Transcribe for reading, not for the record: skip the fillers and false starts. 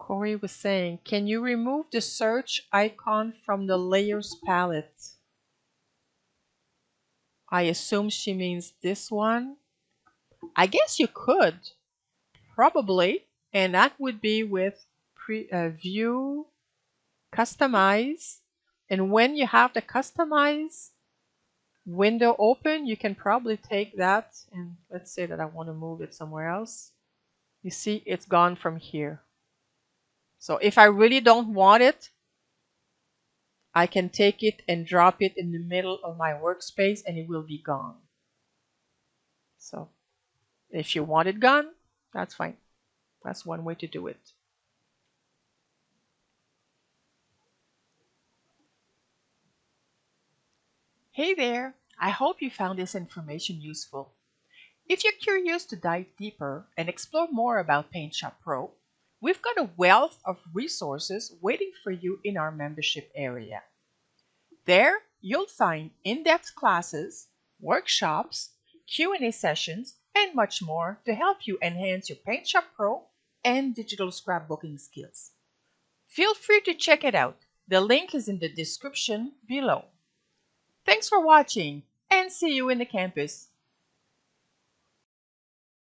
Corey was saying, can you remove the search icon from the layers palette? I assume she means this one. I guess you could, probably, and that would be with view, customize, and when you have the customize window open, you can probably take that and let's say that I want to move it somewhere else. You see, it's gone from here. So if I really don't want it, I can take it and drop it in the middle of my workspace and it will be gone. So if you want it gone, that's fine. That's one way to do it. Hey there! I hope you found this information useful. If you're curious to dive deeper and explore more about PaintShop Pro, we've got a wealth of resources waiting for you in our membership area. There, you'll find in-depth classes, workshops, Q&A sessions, and much more to help you enhance your PaintShop Pro and digital scrapbooking skills. Feel free to check it out. The link is in the description below. Thanks for watching and see you in the campus.